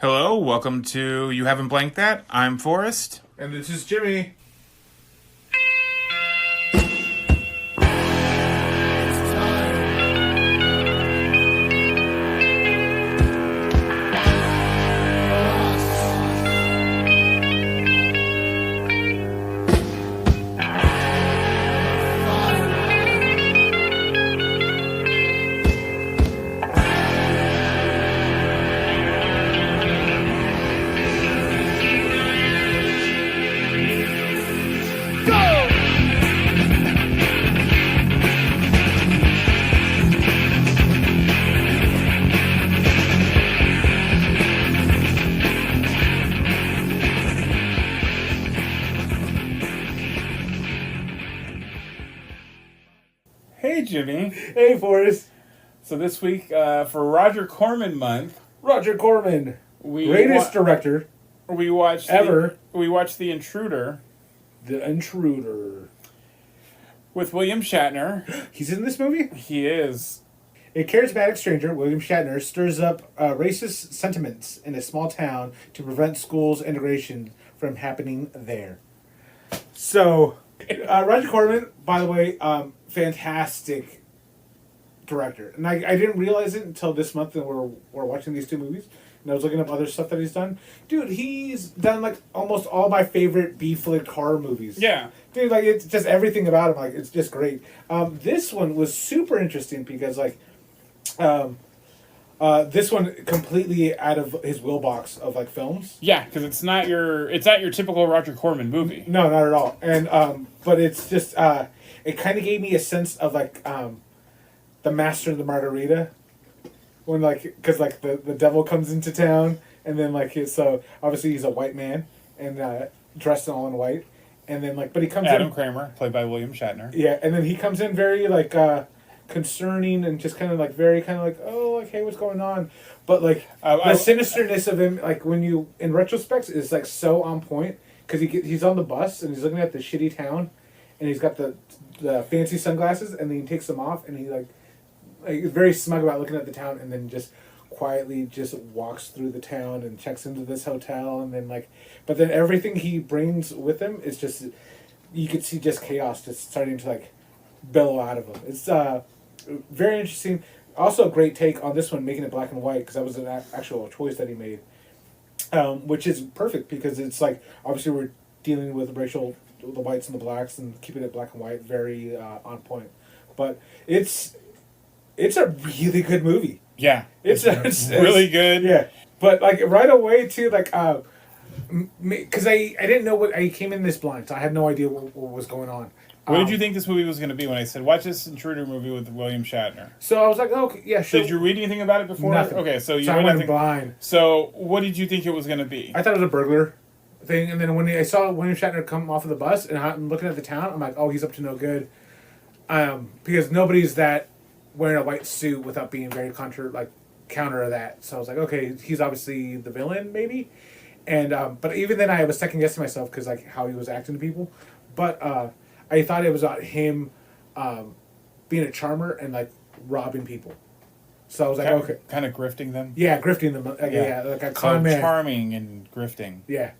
Hello, welcome to You Haven't Blanked That. I'm Forrest. And this is Jimmy. Hey, Jimmy. Hey, Forrest. So this week, for Roger Corman month, Roger Corman, we greatest director we watched ever. We watched The Intruder The Intruder. with William Shatner. He's in this movie? He is. A charismatic stranger, William Shatner, stirs up racist sentiments in a small town to prevent schools' integration from happening there. So, Roger Corman, by the way, fantastic director. And I didn't realize it until this month that we're watching these two movies. And I was looking up other stuff that he's done. Dude, he's done like almost all my favorite B-flick horror movies. Yeah. Dude, like it's just everything about him. Like it's just great. This one was super interesting because like, this one completely out of his will box of like films. Yeah, because it's not your typical Roger Corman movie. No, not at all. And but it's just it kind of gave me a sense of like the Master and The Margarita, when like because like the devil comes into town and then like so obviously he's a white man and dressed all in white and then like but he comes Adam in, Kramer, played by William Shatner. yeah, and then he comes in very like concerning and just kind of like very kind of like, oh, like, hey, what's going on? But like the sinisterness of him, like when you in retrospect, is like so on point because he's on the bus and he's looking at the shitty town, and he's got the fancy sunglasses and then he takes them off and he like is very smug about looking at the town and then just quietly just walks through the town and checks into this hotel and then like, but then everything he brings with him is just, you could see just chaos just starting to like bellow out of him. It's very interesting. Also a great take on this one, making it black and white, because that was an actual choice that he made, which is perfect because it's like obviously we're dealing with the whites and the blacks and keeping it black and white, very on point. But it's a really good movie. Yeah, it's really good. Yeah, but like right away too, like because I didn't know I came in this blind, so I had no idea what was going on. What did you think this movie was going to be when I said, watch this Intruder movie with William Shatner? So I was like, okay, yeah, sure. Did you read anything about it before? Nothing. Okay, so I went blind. So what did you think it was going to be? I thought it was a burglar thing, and then when I saw William Shatner come off of the bus, and I'm looking at the town, I'm like, oh, he's up to no good. Because nobody's that wearing a white suit without being very counter of that. So I was like, okay, he's obviously the villain, maybe. And but even then, I was second guessing myself because like how he was acting to people, but. I thought it was about him being a charmer and like robbing people. So I was like, okay. Kind of grifting them? Yeah, grifting them. Yeah, like a con man. Charming and grifting. Yeah.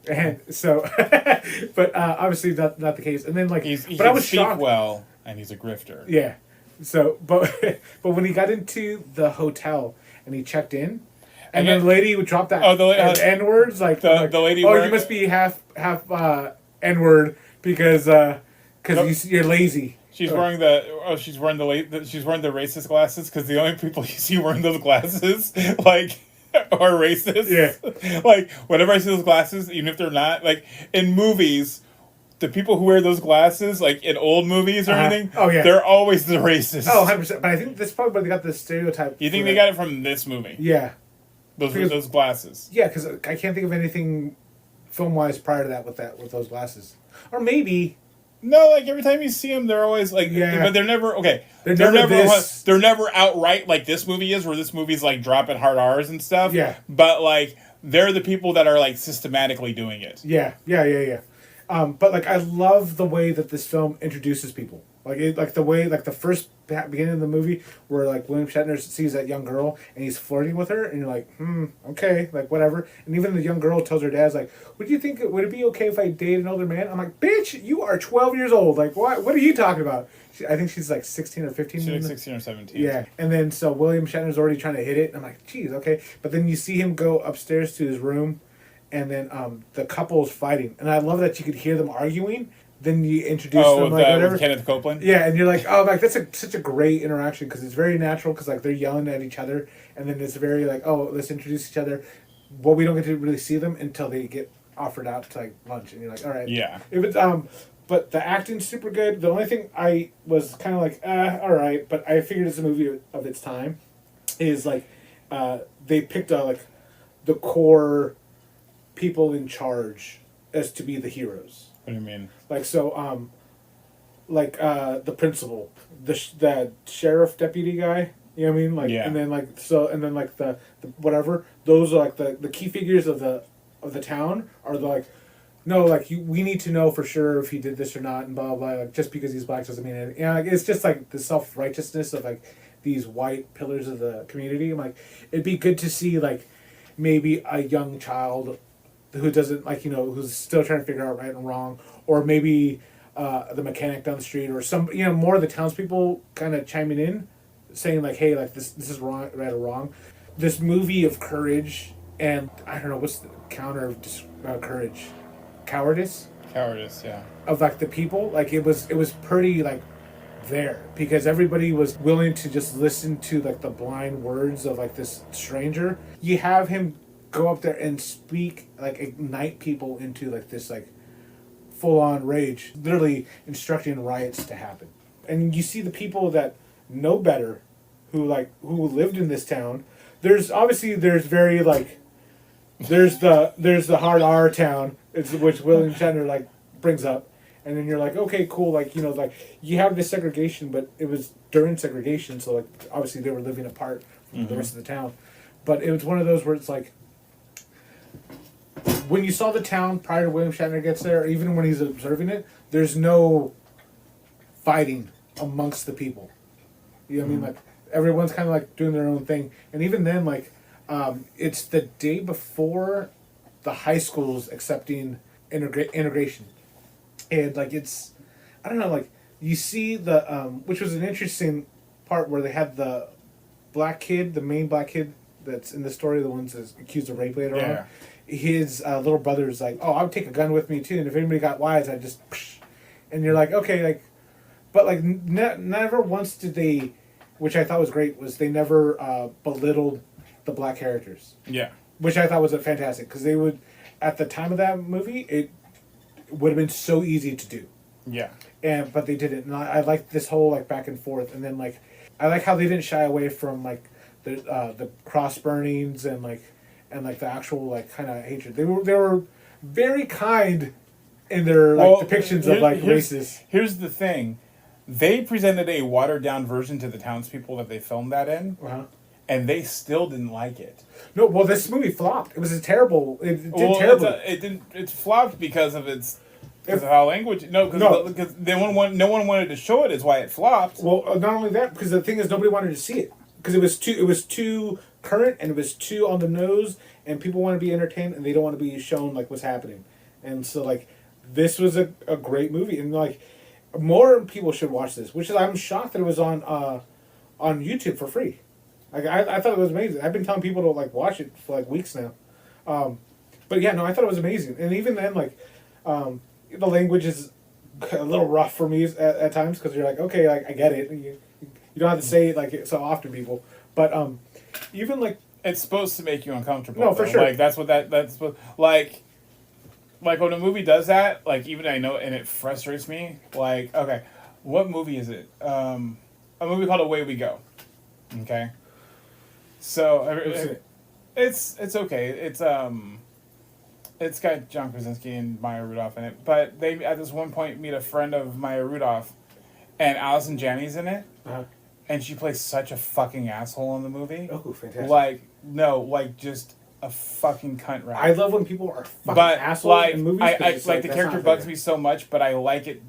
And so, but obviously not the case. And then like, but I was shocked. Well, and he's a grifter. Yeah. So, but when he got into the hotel and he checked in, and then the lady would drop that N words like the lady. Oh, you must be half N word. Because you're lazy. She's wearing she's wearing the racist glasses because the only people you see wearing those glasses like are racist. Yeah. Like whenever I see those glasses, even if they're not like in movies, the people who wear those glasses like in old movies or anything, they're always the racists. Oh, 100%. But I think that's probably where they got the stereotype. You think they got it from this movie? Yeah. Those glasses. Yeah, because I can't think of anything film-wise prior to that with those glasses. Or maybe no, like every time you see them, they're always like, but they're never okay. They're never outright like this movie is, where this movie's like dropping hard R's and stuff. Yeah, but like they're the people that are like systematically doing it. Yeah. But like I love the way that this film introduces people. Like the way like the first beginning of the movie where like William Shatner sees that young girl and he's flirting with her, and you're like, okay, like whatever. And even the young girl tells her dad's like, would it be okay if I date an older man? I'm like, bitch, you are 12 years old. Like, what are you talking about? I think she's like 16 or 15. She's like 16 or 17. Yeah. And then so William Shatner's already trying to hit it. And I'm like, geez, okay. But then you see him go upstairs to his room, and then the couple's fighting. And I love that you could hear them arguing. Then you introduce them, like, whatever. With Kenneth Copeland? Yeah, and you're like, oh, like, that's such a great interaction, because it's very natural, because, like, they're yelling at each other, and then it's very, like, oh, let's introduce each other. Well, we don't get to really see them until they get offered out to, like, lunch, and you're like, all right. Yeah. If it's, but the acting's super good. The only thing I was kind of like, all right, but I figured it's a movie of its time, is, like, they picked, like, the core people in charge as to be the heroes. What do you mean? Like, so, the principal, the sheriff deputy guy, you know what I mean? Like, yeah. And then, like, the whatever, those are, like, the key figures of the town are, like, no, like, we need to know for sure if he did this or not, and blah, blah, blah. Like, just because he's black doesn't mean anything. Like, it's just, like, the self-righteousness of, like, these white pillars of the community. I'm like, it'd be good to see, like, maybe a young child who doesn't, like, you know, who's still trying to figure out right and wrong, or maybe the mechanic down the street, or some, you know, more of the townspeople kind of chiming in, saying, like, hey, like, this is wrong, right or wrong. This movie of courage, and I don't know, what's the counter of courage? Cowardice? Cowardice, yeah. Of, like, the people, like, it was pretty, like, there, because everybody was willing to just listen to, like, the blind words of, like, this stranger. You have him go up there and speak, like, ignite people into, like, this, like, full-on rage, literally instructing riots to happen. And you see the people that know better, who lived in this town. There's very, like, there's the hard R town, which William Shatner, like, brings up, and then you're like, okay, cool, like, you know, like, you have this segregation, but it was during segregation, so, like, obviously they were living apart from the rest of the town. But it was one of those where it's like, when you saw the town prior to William Shatner gets there, or even when he's observing it, there's no fighting amongst the people. You know what I mean? Like, everyone's kind of, like, doing their own thing. And even then, like, it's the day before the high school's accepting integration. And, like, it's, I don't know, like, you see the, which was an interesting part where they had the black kid, the main black kid that's in the story, the ones that's accused of rape later on. His little brother's like, oh, I would take a gun with me too, and if anybody got wise, I'd just, and you're like, okay, like, but, like, never once did they, which I thought was great, was they never belittled the black characters. Yeah. Which I thought was fantastic, because they would, at the time of that movie, it would have been so easy to do. Yeah. But they didn't, and I like this whole, like, back and forth, and then, like, I like how they didn't shy away from, like, the cross burnings and, like, the actual, like, kind of hatred. They were very kind in their, like, depictions of, like, races. Here's the thing. They presented a watered-down version to the townspeople that they filmed that in, and they still didn't like it. No, well, this movie flopped. It was a terrible... It did terribly. It flopped because of because of how language... because no one wanted to show it is why it flopped. Well, not only that, because the thing is nobody wanted to see it. Because it was too current, and it was too on the nose, and people want to be entertained, and they don't want to be shown, like, what's happening. And so, like, this was a great movie, and, like, more people should watch this, which is, I'm shocked that it was on YouTube for free. Like, I thought it was amazing. I've been telling people to, like, watch it for, like, weeks now. But yeah, no, I thought it was amazing. And even then, like, the language is a little rough for me at times, because you're like, okay, like, I get it. You don't have to say it, like, so often, people. But even, like, it's supposed to make you uncomfortable. No, for sure. Like, that's what like when a movie does that, like, even I know, and it frustrates me. Like, okay, what movie is it? A movie called Away We Go. Okay. So it's okay. It's got John Krasinski and Maya Rudolph in it, but they at this one point meet a friend of Maya Rudolph, and Allison Janney's in it. And she plays such a fucking asshole in the movie. Oh, fantastic. Like, no, like, just a fucking cunt rap. I love when people are fucking assholes in movies. Like, the character bugs me so much, but I like it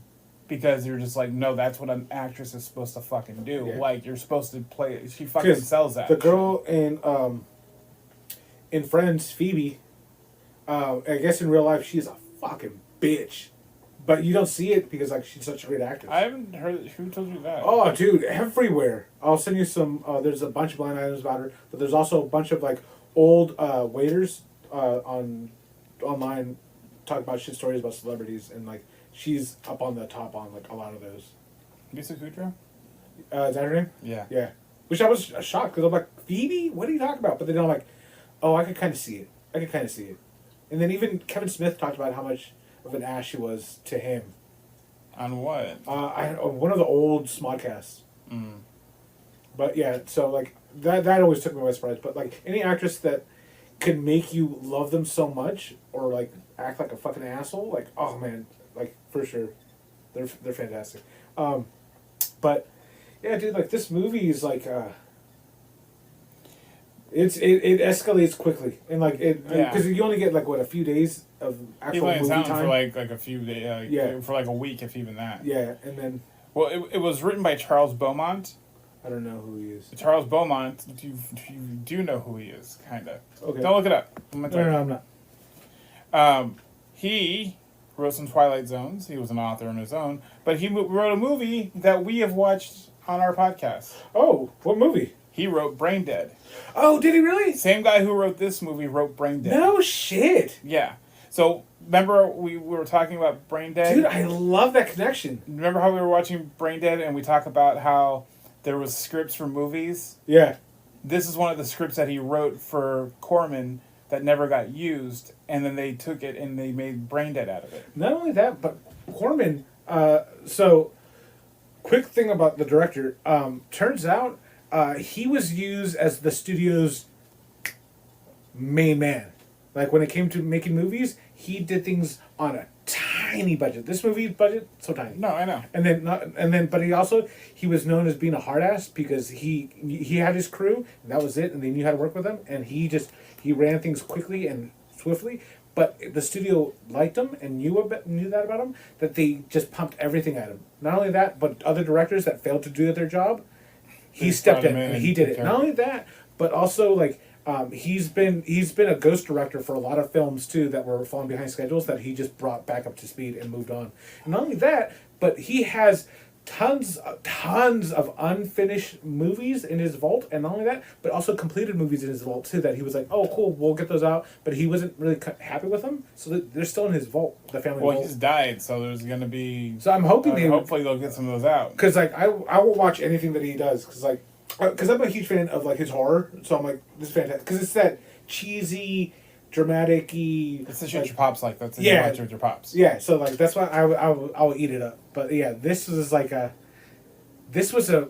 because you're just like, no, that's what an actress is supposed to fucking do. Yeah. Like, you're supposed to play. She fucking sells that. The girl in Friends, Phoebe, I guess in real life she's a fucking bitch, but you don't see it because like she's such a great actress. I haven't heard. Who told you that? Oh, dude, everywhere. I'll send you some. There's a bunch of blind items about her, but there's also a bunch of like old waiters online talk about shit stories about celebrities, and like she's up on the top on like a lot of those. Lisa Kudrow? Is that her name? Yeah. Yeah. Which I was shocked because I'm like, Phoebe? What are you talking about? But then I'm like, oh, I could kind of see it. And then even Kevin Smith talked about how much of an ass she was to him. On what? One of the old Smodcasts. Mm. But yeah, so like that always took me by surprise. But like any actress that can make you love them so much or like act like a fucking asshole, like oh man, like for sure, they're fantastic. But yeah, dude, like this movie is like it escalates quickly and like it because you only get like what a few days of actual movie time for like a few days, for like a week if even that. Yeah, and then it was written by Charles Beaumont. I don't know who he is. Charles Beaumont, you do know who he is, kind of. Okay. Don't look it up. No, I'm not. He wrote some Twilight Zones. He was an author on his own. But he wrote a movie that we have watched on our podcast. Oh, what movie? He wrote Brain Dead. Oh, did he really? Same guy who wrote this movie wrote Brain Dead. No shit. Yeah. So, remember we were talking about Brain Dead? Dude, I love that connection. Remember how we were watching Brain Dead and we talk about how there was scripts for movies? Yeah. This is one of the scripts that he wrote for Corman that never got used, and then they took it and they made Brain Dead out of it. Not only that, but Corman, so, quick thing about the director, turns out he was used as the studio's main man. Like, when it came to making movies, he did things on a tiny budget. This movie's budget, so tiny. No, I know. But he was known as being a hard ass because he had his crew, and that was it, and they knew how to work with him, and he ran things quickly and swiftly. But the studio liked him and knew that about him, that they just pumped everything at him. Not only that, but other directors that failed to do their job, he stepped in and he did it. Not only that, but also like he's been a ghost director for a lot of films too that were falling behind schedules that he just brought back up to speed and moved on. And not only that, but he has tons of unfinished movies in his vault, and not only that, but also completed movies in his vault too that he was like, oh cool, we'll get those out, but he wasn't really happy with them, so they're still in his vault, the family vault. Well, he's died, so there's gonna be. So I'm hoping hopefully they'll get some of those out. Because like I will watch anything that he does, because I'm a huge fan of like his horror, so I'm like, this is fantastic because it's that cheesy, dramatic-y. It's the shit your pops like. That's you watch with your pops. Yeah, so like that's why I will eat it up. But yeah, this was a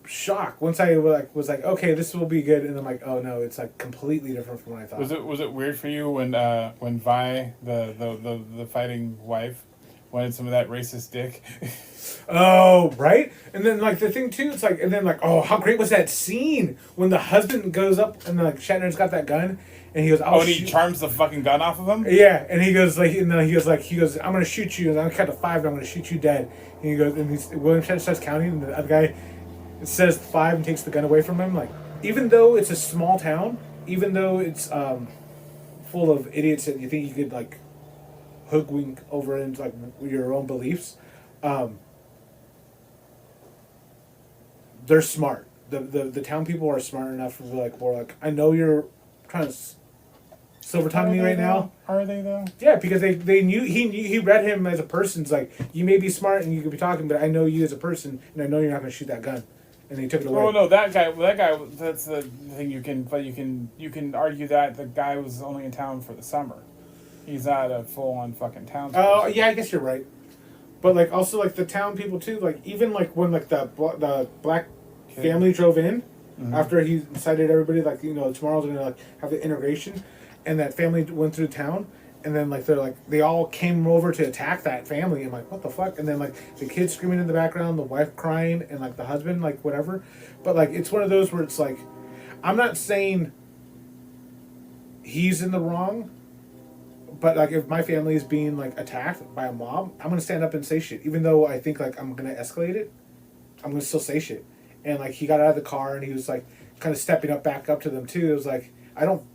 shock once I was like, okay, this will be good, and I'm like, oh no, it's like completely different from what I thought. Was it weird for you when Vi, the fighting wife, wanted some of that racist dick? Oh, right? And then, like, the thing, too, it's like, and then, like, oh, how great was that scene when the husband goes up and, like, Shatner's got that gun, and he goes, and he charms the fucking gun off of him? Yeah, and he goes, like, and then he goes, I'm going to shoot you, and I'm going to count to 5, and I'm going to shoot you dead. And he goes, and William Shatner starts counting, and the other guy says 5 and takes the gun away from him. Like, even though it's a small town, even though it's full of idiots that you think you could, like, hoodwink over into, like, your own beliefs, they're smart. The town people are smart enough to be like, more like, I know you're trying to silver tongue me right now. Are they though? Yeah, because they knew he read him as a person. It's like, you may be smart and you could be talking, but I know you as a person, and I know you're not going to shoot that gun. And he took it away. Oh no, that guy. That's the thing. You can argue that the guy was only in town for the summer. He's not a full on fucking town. Oh yeah, I guess you're right. But like also like the town people too. Like even like when like the black family drove in after he decided everybody like tomorrow's gonna like have the integration, and that family went through town, and then like they all came over to attack that family. I'm like, what the fuck? And then like the kids screaming in the background, the wife crying, and like the husband like whatever. But like it's one of those where it's like, I'm not saying he's in the wrong, But like, if my family is being like attacked by a mob, I'm gonna stand up and say shit, even though I think like I'm gonna escalate it. I'm gonna still say shit. And like, he got out of the car and he was like kind of stepping up back up to them too. It was like, I don't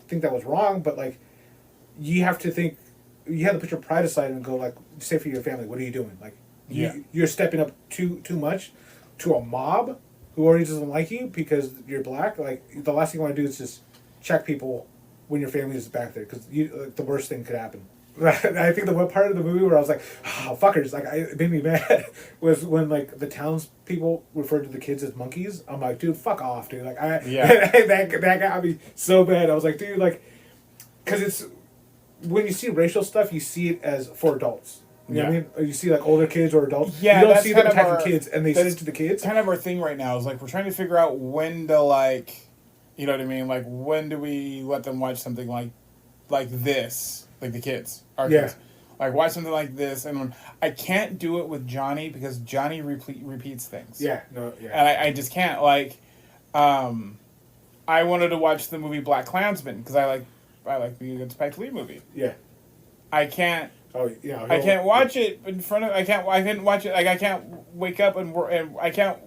think that was wrong, but like, you have to put your pride aside and go like, say for your family, what are you doing? Like, you're stepping up too much to a mob who already doesn't like you because you're black. Like, the last thing you want to do is just check people when your family is back there, because the worst thing could happen. I think the one part of the movie where I was like, oh, fuckers, like, it made me mad was when like the townspeople referred to the kids as monkeys. I'm like, dude, fuck off, dude. Like, that got me so bad. I was like, dude, like, because it's, when you see racial stuff, you see it as for adults. You know what I mean? Or you see like older kids or adults. Yeah, you don't see them attacking kids, and they say it to the kids. Kind of our thing right now is like, we're trying to figure out when to like, you know what I mean? Like, when do we let them watch something like this? Like the kids, our kids. Like, watch something like this, and I can't do it with Johnny because Johnny repeats things. And I just can't. Like, I wanted to watch the movie Black Klansman because I like the good Spike Lee movie. Yeah. I can't. Oh yeah. I can't watch it in front of. I can't watch it. Like, I can't wake up and I can't.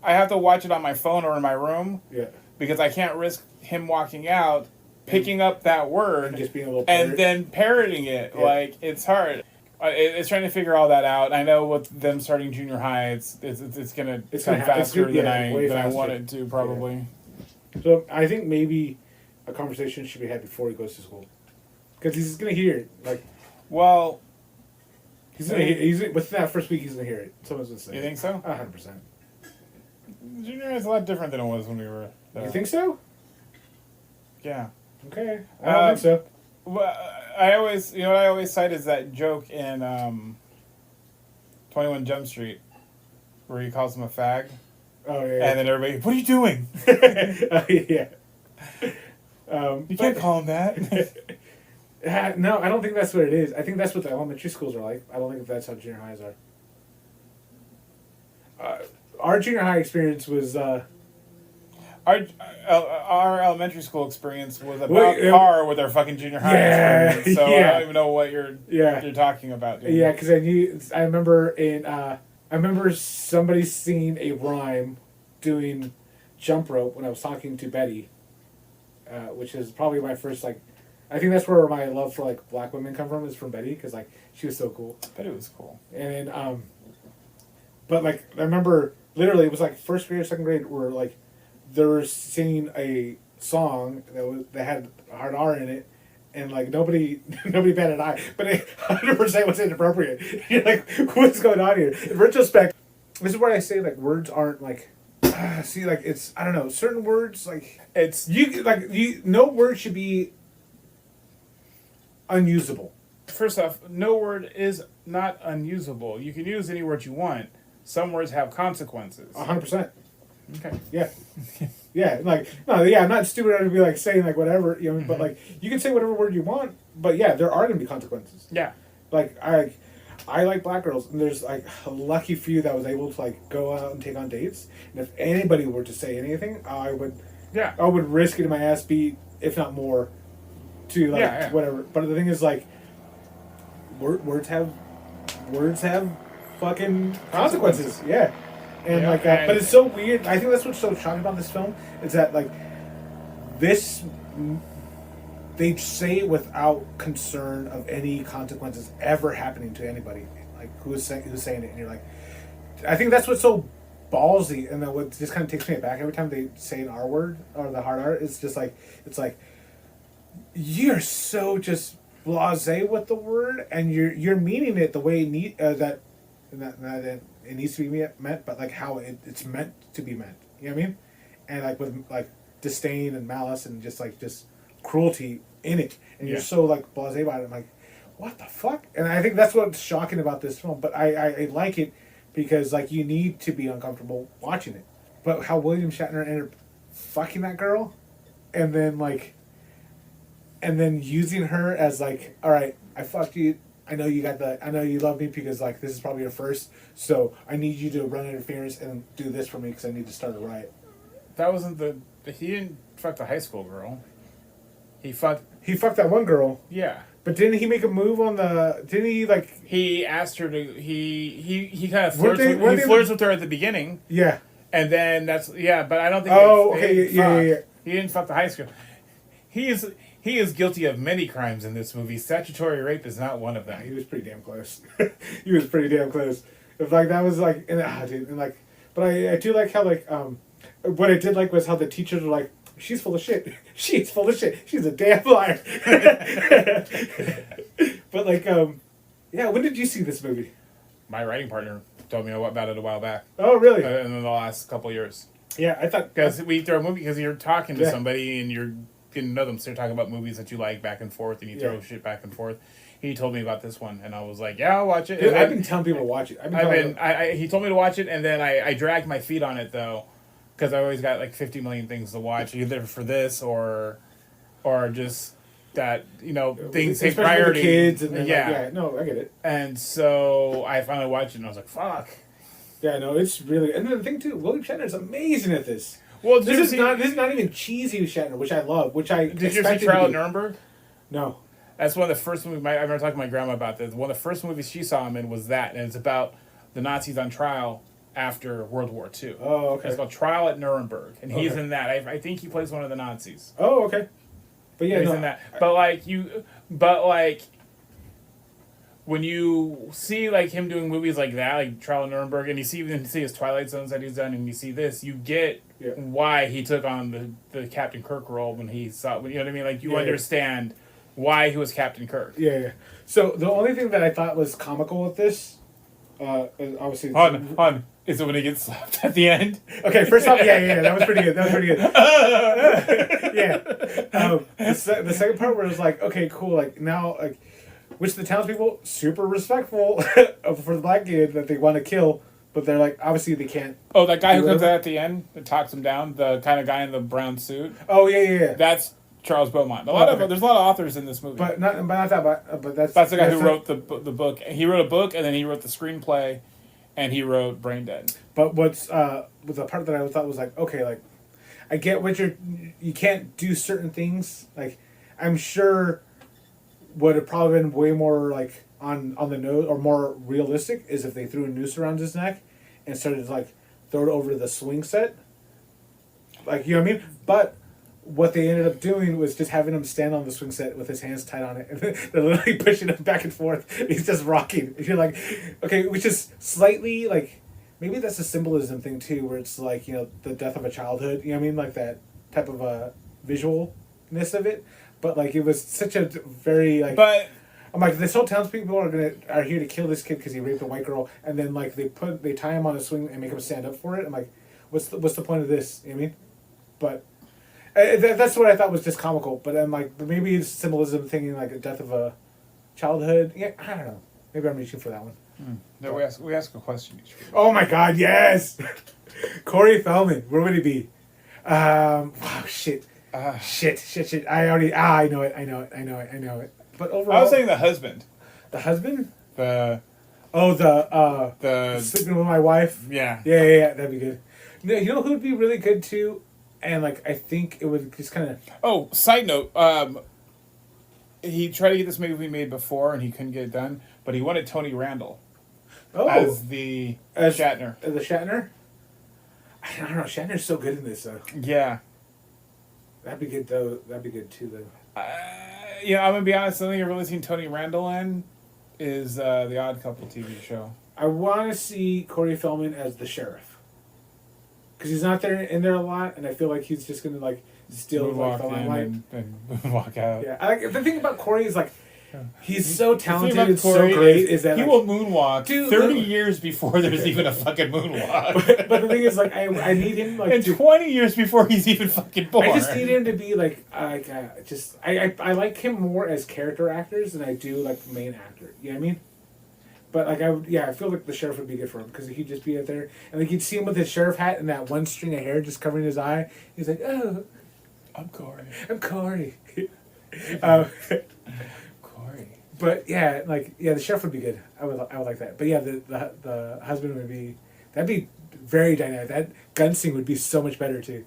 I have to watch it on my phone or in my room. Yeah. Because I can't risk him walking out, picking up that word, and just being a little and then parroting it. Yeah. Like, it's hard. It's trying to figure all that out. I know with them starting junior high, it's gonna come faster than I want it to, probably. Yeah. So I think maybe a conversation should be had before he goes to school, because he's gonna hear it. Like, well, within that first week, he's gonna hear it. Someone's gonna say. You think so? 100%. Junior high is a lot different than it was when we were there. You think so? Yeah. Okay. I don't think so. Well, I always cite is that joke in 21 Jump Street where he calls him a fag. Oh yeah. And then everybody, what are you doing? Yeah. You can't call him that. No, I don't think that's what it is. I think that's what the elementary schools are like. I don't think that's how junior highs are. Our junior high experience was... Our elementary school experience was about par with our fucking junior high experience. So I don't even know what you're talking about. Dude. Yeah, because I remember somebody singing a rhyme doing jump rope when I was talking to Betty, which is probably my first, like, I think that's where my love for like black women come from, is from Betty, because like she was so cool. Betty was cool. And then, but like I remember literally it was like first grade or second grade where like they were singing a song that had a hard R in it, and like nobody batted an eye, but it 100% was inappropriate. You're like, what's going on here? In retrospect, this is where I say like words aren't like. See, like it's, I don't know, certain words like it's no word should be unusable. First off, no word is not unusable. You can use any word you want. Some words have consequences. 100%. Okay. Yeah. Yeah. Like, no, yeah, I'm not stupid enough to be like saying like whatever, you know, but like you can say whatever word you want, but yeah, there are going to be consequences. Yeah. Like, I like black girls, and there's like a lucky few that was able to like go out and take on dates. And if anybody were to say anything, I would risk getting my ass beat, if not more, to like whatever. But the thing is, like, words have fucking consequences. Yeah, and like that. But it's so weird. I think that's what's so shocking about this film is that like this. They say it without concern of any consequences ever happening to anybody. Like who's saying it, and you're like, I think that's what's so ballsy, and then what just kind of takes me aback every time they say an R word or the hard R. It's just like you're so just blasé with the word, and you're meaning it the way that it needs to be meant, but like how it's meant to be meant. You know what I mean? And like with like disdain and malice and just cruelty in it, and you're so like blasé about it. I'm like, what the fuck? And I think that's what's shocking about this film. But I like it because like you need to be uncomfortable watching it. But how William Shatner ended up fucking that girl, and then using her as like, all right, I fucked you. I know you love me because like this is probably your first. So I need you to run interference and do this for me because I need to start a riot. That wasn't he didn't fuck the high school girl. He fucked that one girl. Yeah. But didn't he make a move on the? Didn't he like? He asked her to. He kind of flirts with her at the beginning. Yeah. And then but I don't think. Oh, okay, yeah. He didn't fuck the high school. He is guilty of many crimes in this movie. Statutory rape is not one of them. He was pretty damn close. He was pretty damn close. If like that was like, dude, and like, but I do like how like what I did like was how the teachers were like, she's full of shit. She's full of shit. She's a damn liar. But like yeah, when did you see this movie? My writing partner told me about it a while back. Oh, really? In the last couple of years. Yeah, I thought because we throw a movie because you're talking to somebody and you're getting to know them, so you're talking about movies that you like back and forth, and you throw shit back and forth. He told me about this one, and I was like, "Yeah, I'll watch it." Dude, I've been telling people to watch it. He told me to watch it, and then I dragged my feet on it though, because I always got like 50 million things to watch, either for this or just that things take priority. The kids and no, I get it. And so I finally watched it, and I was like, "Fuck." Yeah, no, it's really, and then the thing too, William Shatner is amazing at this. Well, this is not even cheesy Shatner, which I love. Did you see Trial at Nuremberg? No. That's one of the first movies. I remember talking to my grandma about this. One of the first movies she saw him in was that, and it's about the Nazis on trial after World War II. Oh, okay. It's called Trial at Nuremberg, and he's in that. I think he plays one of the Nazis. Oh, okay. But yeah, he's in that. But when you see like him doing movies like that, like Trial at Nuremberg, and you see his Twilight Zones that he's done, and you see this, you get why he took on the Captain Kirk role when he saw. You know what I mean? Like you understand why he was Captain Kirk. Yeah. So the only thing that I thought was comical with this, obviously, Han, is it when he gets slapped at the end? Okay, first off, that was pretty good. Yeah. The second part where it was like, okay, cool, like now, like, which the townspeople super respectful for the black kid that they want to kill, but they're like, obviously they can't. Oh, that guy who comes out at the end that talks him down, the kind of guy in the brown suit. Oh yeah. That's Charles Beaumont. There's a lot of authors in this movie. But not that. But that's the guy who wrote the book. He wrote a book, and then he wrote the screenplay, and he wrote Brain Dead. But what's the part that I thought was like, okay, like I get what you can't do certain things. Like I'm sure would have probably been way more like on the nose or more realistic is if they threw a noose around his neck and started to like throw it over the swing set. Like, you know what I mean? But what they ended up doing was just having him stand on the swing set with his hands tied on it. And they're literally pushing him back and forth. He's just rocking. And you're like, okay, which is slightly like, maybe that's a symbolism thing too, where it's like, the death of a childhood. You know what I mean? Like that type of visualness of it. But like, it was such a very like... But I'm like, this whole townspeople are here to kill this kid because he raped a white girl, and then like they tie him on a swing and make him stand up for it. I'm like, what's the point of this? You know what I mean? But that's what I thought was just comical. But I'm like, maybe it's symbolism, thinking like the death of a childhood. Yeah, I don't know. Maybe I'm reaching for that one. No, we ask a question each week. Oh my God, yes! Corey Feldman, where would he be? Wow, shit. Shit. I know it. But overall, I was saying the husband. The husband? The sleeping with my wife. Yeah. Yeah. That'd be good. You know who would be really good too, and like I think it would just kind of. Oh, side note. He tried to get this movie made before, and he couldn't get it done. But he wanted Tony Randall as Shatner. The Shatner. I don't know. Shatner's so good in this though. Yeah. That'd be good though. That'd be good too though. I'm gonna be honest. The only thing I've really seen Tony Randall in is the Odd Couple TV show. I want to see Corey Feldman as the sheriff because he's not in there a lot, and I feel like he's just gonna like steal like the limelight and walk out. Yeah, the thing about Corey is like he's so talented, so great. Is that he will moonwalk 30 years before there's even a fucking moonwalk. But the thing is, like, I need him like and 20 years before he's even fucking born. I just need him to be like I like him more as character actors than I do like main actor. You know what I mean? But like I feel like the sheriff would be good for him because he'd just be out there and like you'd see him with his sheriff hat and that one string of hair just covering his eye. He's like, oh, I'm Corey. But yeah, the sheriff would be good. I would like that. But yeah, the husband that'd be very dynamic. That gun scene would be so much better too.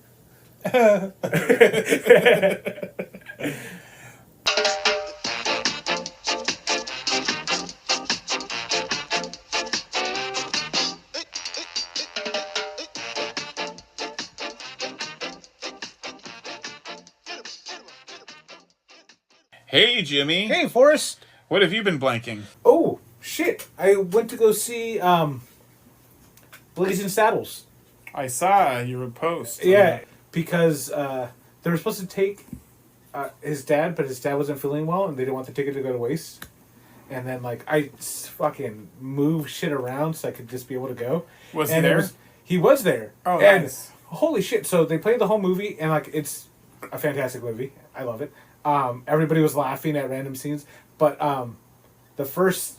Hey, Jimmy. Hey, Forrest. What have you been blanking? Oh, shit. I went to go see Blazing Saddles. I saw your post. Yeah, because they were supposed to take his dad, but his dad wasn't feeling well, and they didn't want the ticket to go to waste. And then, like, I fucking moved shit around so I could just be able to go. Was he there? He was there. Oh, and nice. Holy shit. So they played the whole movie, and, like, it's a fantastic movie. I love it. Everybody was laughing at random scenes. But the first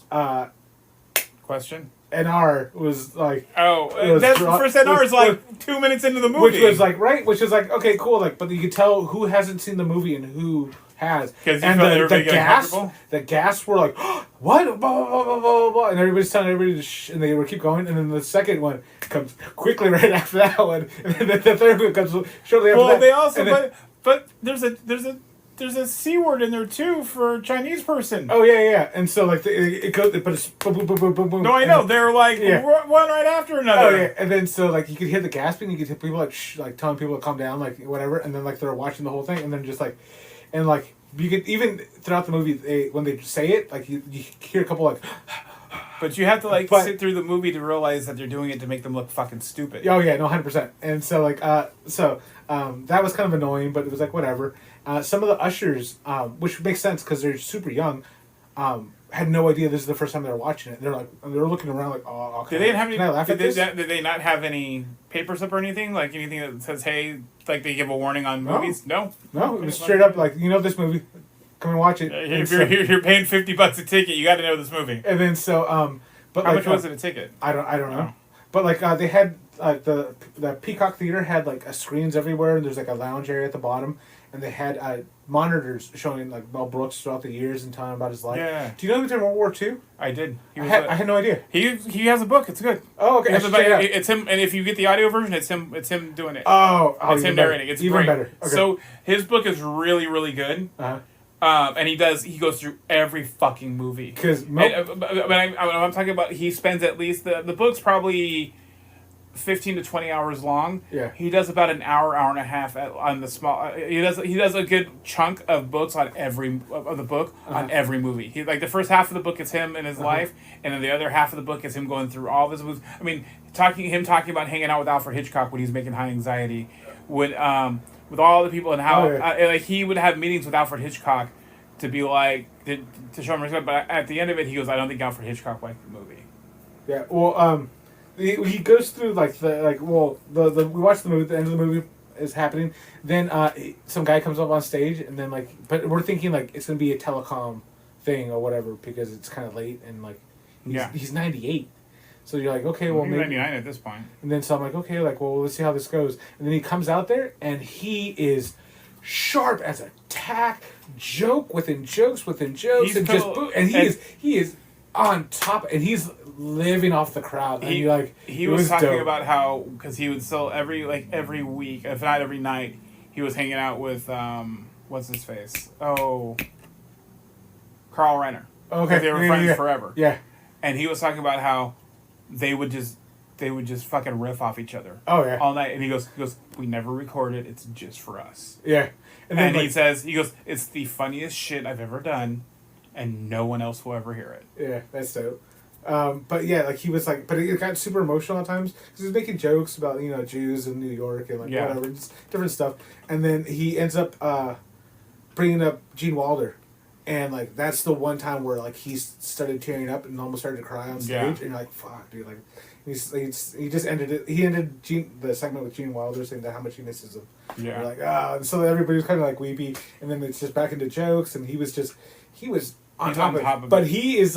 question? NR was like... Oh, that's the first NR is like 2 minutes into the movie. Which was like, right? Which is like, okay, cool. Like, but you could tell who hasn't seen the movie and who has. And the gas were like, what? Blah, blah, blah, blah, blah, blah. And everybody's telling everybody to and they would keep going. And then the second one comes quickly right after that one. And then the third one comes shortly after that. Well, they also, but there's a C word in there too for Chinese person. Oh yeah. And so like it goes, they put a boom, boom, boom, boom, boom, boom. No, I know they're like one right after another. Oh yeah, and then so like you could hear the gasping, you could hear people like like telling people to calm down, like whatever, and then like they're watching the whole thing, and then just like, and like you could even throughout the movie when they say it, like you hear a couple like. But you have to sit through the movie to realize that they're doing it to make them look fucking stupid. Oh yeah, no, 100%. And so like that was kind of annoying, but it was like whatever. Some of the ushers, which makes sense because they're super young, had no idea this is the first time they were watching it. They're looking around like, oh, okay. Did they not have any paper slip or anything? Like anything that says, hey, like they give a warning on movies? No, it was straight up like, this movie. Come and watch it. If you're paying $50 a ticket, you got to know this movie. And then so, but how much was it a ticket? I don't know. But like they had the Peacock Theater had like screens everywhere, and there's like a lounge area at the bottom, and they had monitors showing like Mel Brooks throughout the years and telling about his life. Yeah. Do you know he was in World War II? I did. I had no idea. He has a book. It's good. Oh, okay. It's him, and if you get the audio version, it's him doing it. Oh, it's him narrating. It's even great. Better. Okay. So his book is really, really good. And he goes through every fucking movie. Because I'm talking about, he spends at least the book's probably 15 to 20 hours long. Yeah. He does about an hour and a half on the small. He does a good chunk of books on every of the book on every movie. He like the first half of the book is him and his life, and then the other half of the book is him going through all of his movies. I mean, talking about hanging out with Alfred Hitchcock when he's making High Anxiety, with all the people and how like he would have meetings with Alfred Hitchcock to be like to show him respect. But at the end of it, he goes, "I don't think Alfred Hitchcock liked the movie." Yeah. Well, he goes through we watch the movie. The end of the movie is happening. Then some guy comes up on stage, and then but we're thinking like it's gonna be a telecom thing or whatever because it's kind of late and like he's 98. So you're like, okay, well, maybe 99 at this point. And then so I'm like, okay, well, let's see how this goes. And then he comes out there, and he is sharp as a tack, joke within jokes within jokes, he is on top, and he's living off the crowd. And he was talking about how because he would sell every week, if not every night, he was hanging out with what's his face? Oh, Carl Reiner. Okay, they were friends forever. Yeah, and he was talking about how they would just fucking riff off each other. Oh yeah, all night. And he goes, we never record it. It's just for us. Yeah, and then he goes, it's the funniest shit I've ever done, and no one else will ever hear it. Yeah, that's dope. But yeah, he was but he got super emotional at times because he was making jokes about Jews in New York and whatever, just different stuff. And then he ends up bringing up Gene Wilder. And that's the one time where he started tearing up and almost started to cry on stage, and you're like, "Fuck, dude!" He just ended it. He ended the segment with Gene Wilder saying that how much he misses him. Yeah. You're like, and so everybody was kind of weepy, and then it's just back into jokes, and he was on top of it. But he is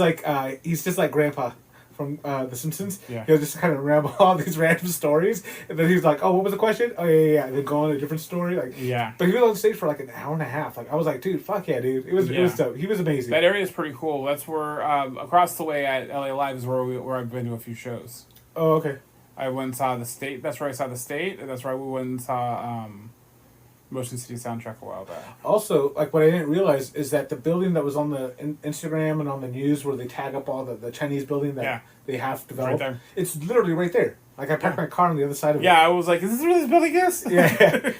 he's just like Grandpa from The Simpsons. Yeah. He'll just kind of ramble all these random stories, and then he's like, "Oh, what was the question? Oh yeah," and then go on a different story. Yeah. But he was on stage for an hour and a half. I was like, "Dude, fuck yeah, dude!" It was dope. He was amazing. That area is pretty cool. That's where across the way at LA Live is where I've been to a few shows. Oh, okay. I went and saw The State. That's where I saw The State, and that's where we went and saw Motion City Soundtrack a while back. Also, what I didn't realize is that the building that was on the Instagram and on the news where they tag up all the Chinese building that they have developed, right there. It's literally right there. I parked my car on the other side of it. Yeah, I was like, is this where this building is? Yeah.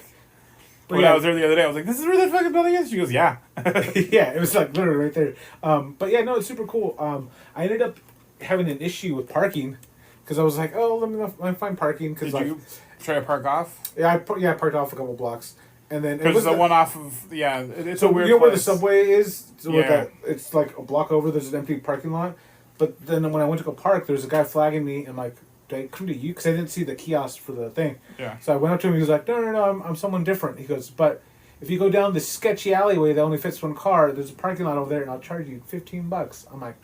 When I was there the other day, I was like, "This is where that fucking building is." She goes, "Yeah." Yeah, it was like literally right there. But yeah, no, it's super cool. I ended up having an issue with parking because I was like, "Oh, let me find parking." Cause Did you try to park off? Yeah, I parked off a couple blocks, and then because the one off of it's a weird. You know where the place. subway is? So yeah. It's like a block over. There's an empty parking lot. But then when I went to go park, there was a guy flagging me and like, "Did I come to you?" Because I didn't see the kiosk for the thing. Yeah. So I went up to him. He was like, "No, I'm someone different." He goes, "But if you go down this sketchy alleyway that only fits one car, there's a parking lot over there, and I'll charge you $15." I'm like,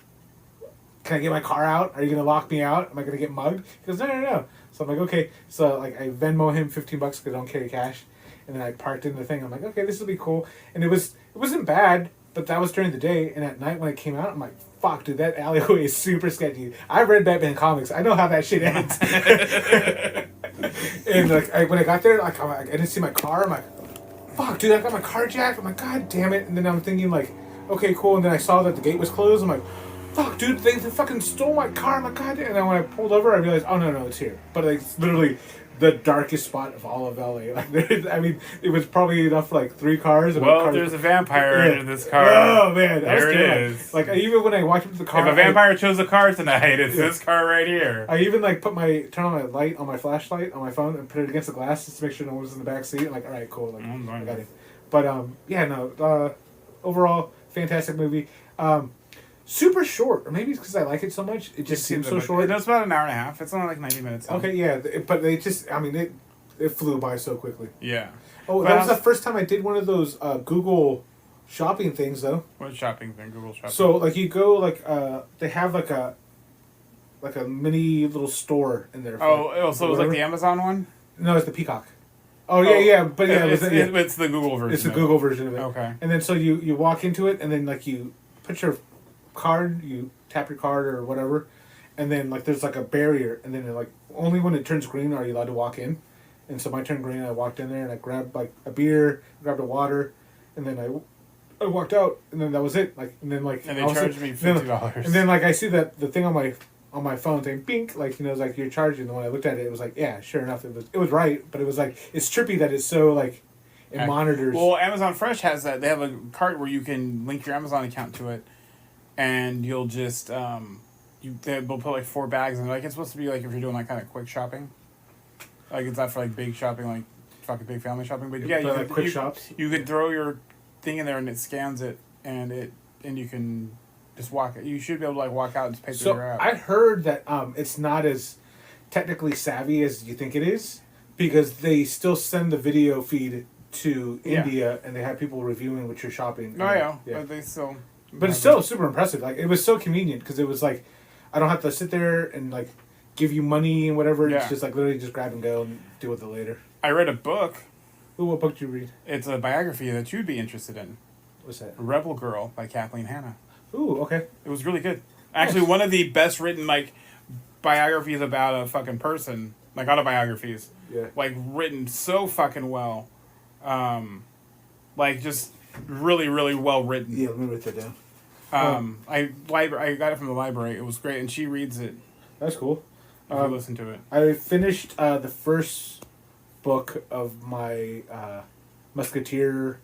"Can I get my car out? Are you gonna lock me out? Am I gonna get mugged?" He goes, No. So I'm like, "Okay." So like I Venmo him $15 because I don't carry cash, and then I parked in the thing. I'm like, "Okay, this will be cool." And it wasn't bad, but that was during the day. And at night when I came out, I'm like, "Fuck, dude, that alleyway is super sketchy." I read Batman comics. I know how that shit ends. And like when I got there, like I didn't see my car. I'm like, "Fuck, dude, I got my car jacked." I'm like, "God damn it!" And then I'm thinking like, "Okay, cool." And then I saw that the gate was closed. I'm like, "Fuck, dude, they fucking stole my car." I'm like, "God damn!" And then when I pulled over, I realized, "Oh no, it's here." But like, it's literally the darkest spot of all of LA. Like, I mean, it was probably enough for like 3 cars. And well, there's a vampire in this car. Oh man, there it is. Like even when I walked up to the car, if a vampire chose a car tonight, it's this car right here. I even like turn on my light on my flashlight on my phone and put it against the glass just to make sure no one was in the back seat. I'm like, all right, cool. Like, I got it. But overall, fantastic movie. Super short, or maybe it's because I like it so much. It just seems so short. It's about an hour and a half. It's only like 90 minutes. Okay, yeah, but they just, I mean, it flew by so quickly. Yeah. Oh, that was the first time I did one of those Google shopping things, though. What shopping thing? Google shopping. So, like, you go, like, they have like a mini little store in there. So it was like the Amazon one? No, it's the Peacock. Oh yeah, but yeah, it's the Google version. It's the Google version of it. Okay. And then so you walk into it, and then like you put your card, you tap your card or whatever, and then like there's like a barrier, and then like only when it turns green are you allowed to walk in. And so mine turned green, and I walked in there and I grabbed like a beer, grabbed a water, and then I walked out, and then that was it. Like and then like and they charged me $50. And then like I see that the thing on my phone saying bink, like it's like you're charging. And when I looked at it, it was like yeah, sure enough, it was right, but it was like it's trippy that it's so like it monitors. Well, Amazon Fresh has that. They have a cart where you can link your Amazon account to it. And you'll just they'll put like 4 bags in. Like it's supposed to be like if you're doing like kind of quick shopping, like it's not for like big shopping, like fucking big family shopping. But yeah, like quick shops. You can throw your thing in there and it scans it, and you can just walk. You should be able to like walk out and just pay through your app. I heard that it's not as technically savvy as you think it is because they still send the video feed to India and they have people reviewing what you're shopping. Oh yeah, but they still. But it's still super impressive. Like it was so convenient because it was like, I don't have to sit there and like give you money and whatever. Yeah. It's just like literally just grab and go and deal with it later. I read a book. Ooh, what book did you read? It's a biography that you'd be interested in. What's that? Rebel Girl by Kathleen Hanna. Ooh, okay. It was really good. Actually, one of the best written like biographies about a fucking person, like autobiographies. Yeah. Like written so fucking well, like just really really well written. Yeah, let me write that down. I got it from the library. It was great, and she reads it. That's cool. If you listen to it. I finished the first book of my Musketeer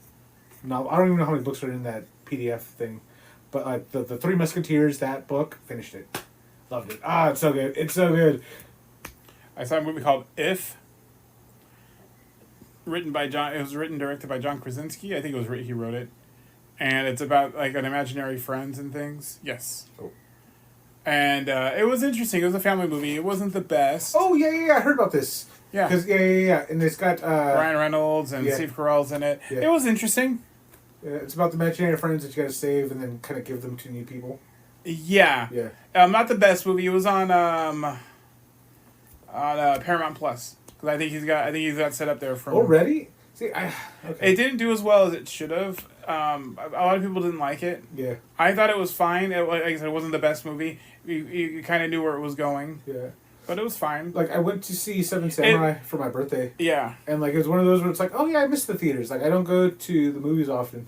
novel. I don't even know how many books are in that PDF thing, but like the 3 Musketeers, that book, finished it. Loved it. Ah, it's so good. It's so good. I saw a movie called If. Written by John. It was written and directed by John Krasinski. I think he wrote it. And it's about like an imaginary friends and things. Yes. Oh. And it was interesting. It was a family movie. It wasn't the best. Oh yeah. I heard about this. Yeah. Because yeah. And it's got Ryan Reynolds and Steve Carell's in it. Yeah. It was interesting. Yeah, it's about the imaginary friends that you got to save and then kind of give them to new people. Yeah. Yeah. Not the best movie. It was on Paramount Plus because I think he's got set up there for. Already? See, It didn't do as well as it should have. A lot of people didn't like it. Yeah. I thought it was fine. Like I said, it wasn't the best movie. You kind of knew where it was going. Yeah. But it was fine. Like, I went to see Seven Samurai for my birthday. Yeah. And, like, it was one of those where it's like, oh, yeah, I miss the theaters. Like, I don't go to the movies often.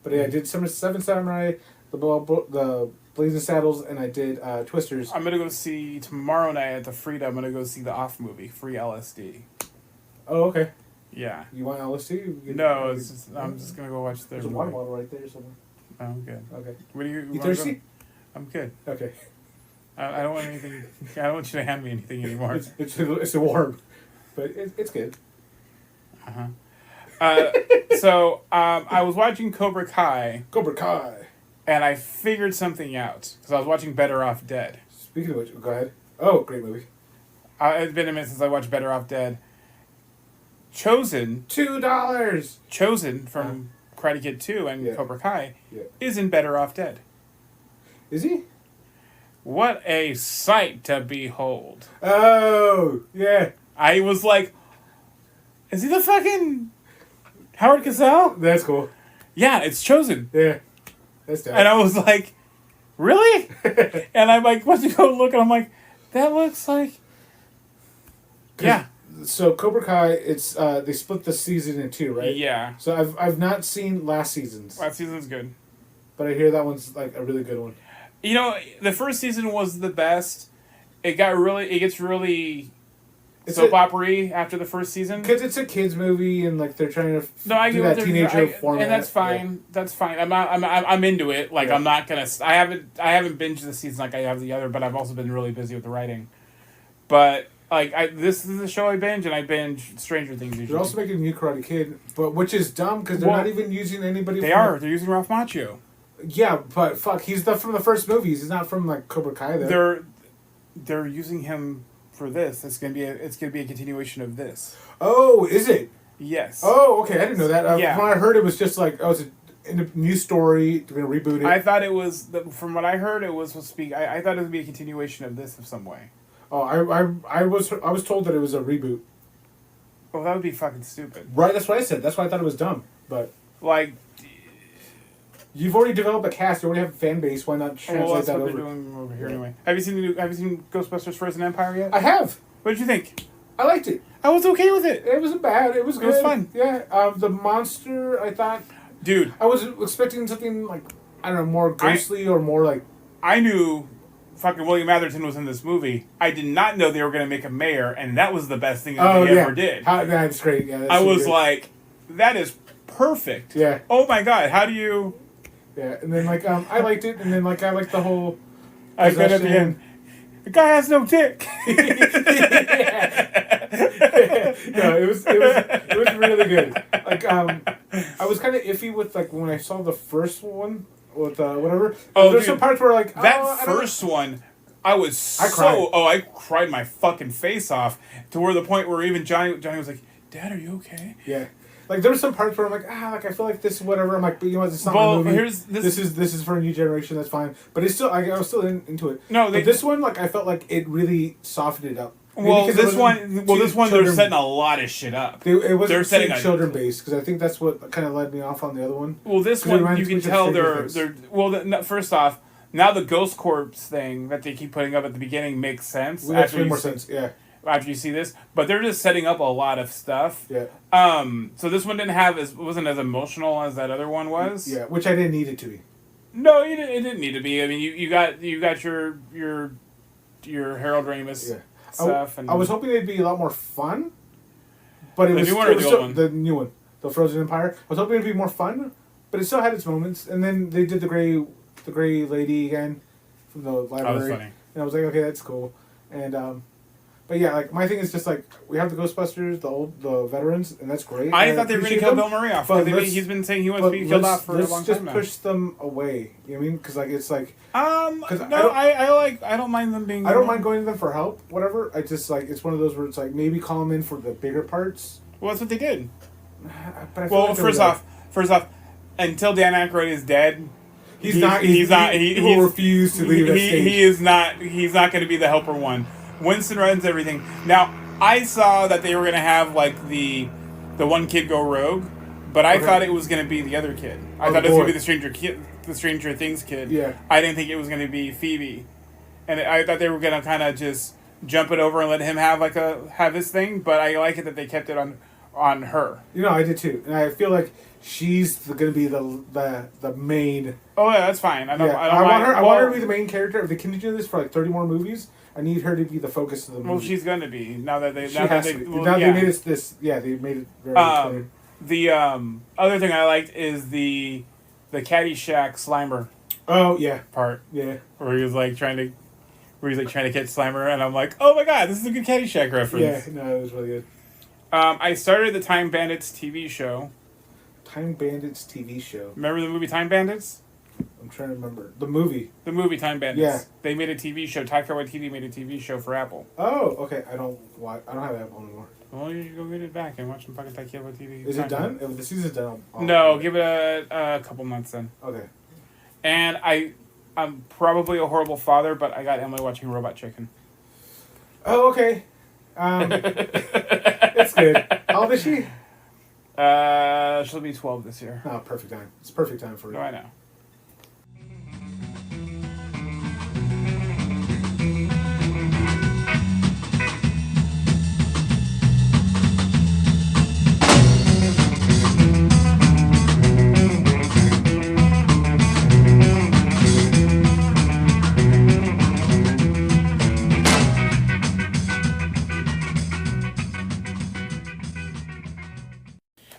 But, yeah, I did Seven Samurai, the Blazing Saddles, and I did Twisters. I'm going to go see, tomorrow night at the Frida, I'm going to go see the Off movie, Free LSD. Oh, okay. Yeah. You want LSD? No, it's just, I'm just gonna go watch There's a water bottle right there somewhere. Oh, I'm good. Okay. What do you? You thirsty? I'm good. Okay. I don't want anything. I don't want you to hand me anything anymore. It's a warm, but it's good. So I was watching Cobra Kai. Cobra Kai. And I figured something out because I was watching Better Off Dead. Speaking of which, go ahead. Oh, great movie. It's been a minute since I watched Better Off Dead. Chosen $2. Chosen from Karate Kid 2 and Cobra Kai is in Better Off Dead. Is he? What a sight to behold. Oh, yeah. I was like, is he the fucking Howard Cosell? That's cool. Yeah, it's Chosen. Yeah. That's dope. And I was like, really? And I'm like, what's he go look? And I'm like, that looks like... Yeah. So Cobra Kai, it's they split the season in two, right? Yeah. So I've not seen last season's. Last season's good. But I hear that one's like a really good one. You know, the first season was the best. It gets really soap opera-y after the first season. Because it's a kids movie and like they're trying to do that teenager format. And that's fine. Yeah. That's fine. I'm into it. Like I'm not gonna. I haven't binged the season like I have the other, but I've also been really busy with the writing. But like this is the show I binge, and I binge Stranger Things usually. They're also making a new Karate Kid, but which is dumb because they're not even using anybody. They're using Ralph Macchio. Yeah, but fuck, he's from the first movies. He's not from like Cobra Kai though. They're using him for this. It's gonna be a continuation of this. Oh, is it? Yes. Oh, okay. I didn't know that. Yeah. When I heard it was just like, it's a new story. They're gonna reboot it. I thought it was from what I heard, it was supposed to be. I thought it would be a continuation of this of some way. Oh, I was told that it was a reboot. Well, that would be fucking stupid. Right. That's what I said. That's why I thought it was dumb. But like. You've already developed a cast. You already have a fan base. Why not translate that over? That's what they're doing over here anyway. Have you seen Ghostbusters: Frozen Empire yet? I have. What did you think? I liked it. I was okay with it. It wasn't bad. It was good. It was fun. Yeah. The monster, I thought. Dude. I was expecting something like, I don't know, more ghostly or more like. I knew fucking William Atherton was in this movie. I did not know they were going to make a mayor, and that was the best thing that they ever did. That's great. Yeah. That's I was like, that is perfect. Yeah. Oh my god, how do you... Yeah, and then like I liked it, and then like I liked the whole. I said at the end, the guy has no dick. No, it was really good. Like I was kind of iffy with like when I saw the first one with whatever. Oh, there's some parts where like that first one. I cried my fucking face off to where the point where even Johnny was like, "Dad, are you okay?" Yeah. Like there were some parts where I'm like, I feel like this, whatever. I'm like, but you know what? It's not my movie. This is for a new generation. That's fine. But it's still, I was still into it. No, but this one, like, I felt like it really softened it up. This one, they're setting a lot of shit up. They're setting children based because I think that's what kind of led me off on the other one. Well, this one you can tell first off, now the Ghost Corps thing that they keep putting up at the beginning makes sense. Well, makes way more sense. Yeah. After you see this, but they're just setting up a lot of stuff. Yeah. So this one wasn't as emotional as that other one was. Yeah, which I didn't need it to be. No, it didn't need to be. I mean, you got your Harold Ramis stuff. I was hoping it'd be a lot more fun, but the new one, the Frozen Empire. I was hoping it'd be more fun, but it still had its moments. And then they did the gray lady again from the library. Oh, that's funny. And I was like, okay, that's cool. And but yeah, like my thing is just like we have the Ghostbusters, the veterans, and that's great. I thought they were going to kill Bill Murray off. He's been saying he wants to be killed off for a long time now. Let's just push them away. You know what I mean? Because like it's like. I don't mind them being. I don't mind going to them for help. Whatever. I just like it's one of those where it's like maybe call them in for the bigger parts. Well, that's what they did. But I feel like first off, until Dan Aykroyd is dead. He will refuse to leave that stage. He's not going to be the helper one. Winston runs everything. Now, I saw that they were going to have, like, the one kid go rogue, but I thought it was going to be the other kid. I thought it was going to be the Stranger Things kid. Yeah. I didn't think it was going to be Phoebe. And I thought they were going to kind of just jump it over and let him have his thing, but I like it that they kept it on her. You know, I did too. And I feel like she's going to be the main. Oh yeah, that's fine. I want her to be the main character. If they continue this for like 30 more movies, I need her to be the focus of the movie. Well, she's going to be now that they they made it this. Yeah, they made it very clear. The other thing I liked is the Caddyshack Slimer. Oh yeah, part. Yeah, where he was like trying to catch Slimer, and I'm like, oh my god, this is a good Caddyshack reference. Yeah, no, it was really good. I started the Time Bandits TV show. Time Bandits TV show. Remember the movie Time Bandits? I'm trying to remember the movie. The movie Time Bandits. Yeah, they made a TV show. Taika Waititi made a TV show for Apple. Oh, okay. I don't have Apple anymore. Well, you should go get it back and watch some fucking Taika Waititi. Is it done? If the season's done. No, give it a couple months then. Okay. And I'm probably a horrible father, but I got Emily watching Robot Chicken. Oh, okay. It's good. How old is she? She'll be 12 this year. Oh, perfect time. It's perfect time for her. No, I know.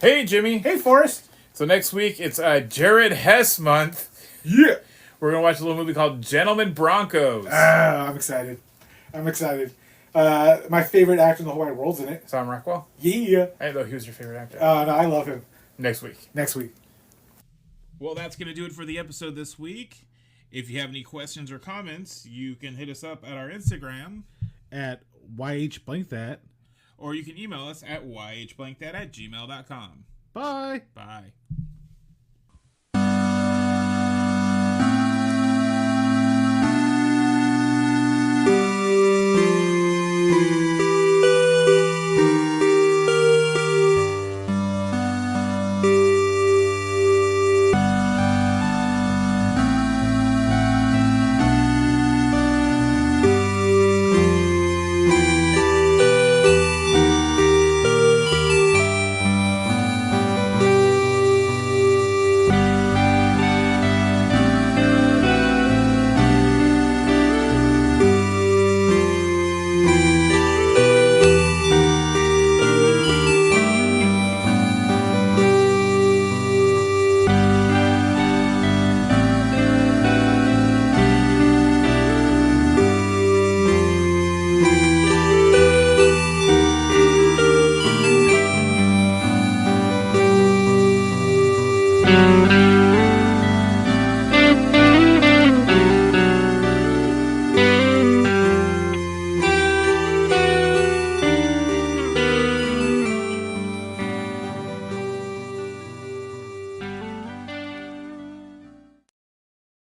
Hey, Jimmy. Hey, Forrest. So next week, it's Jared Hess month. Yeah. We're going to watch a little movie called Gentlemen Broncos. I'm excited. My favorite actor in the whole wide world's in it. Sam Rockwell? Yeah. I thought he was your favorite actor. No, I love him. Next week. Well, that's going to do it for the episode this week. If you have any questions or comments, you can hit us up at our Instagram at YHBlankThat. or you can email us at yhblankthat@gmail.com. Bye. Bye.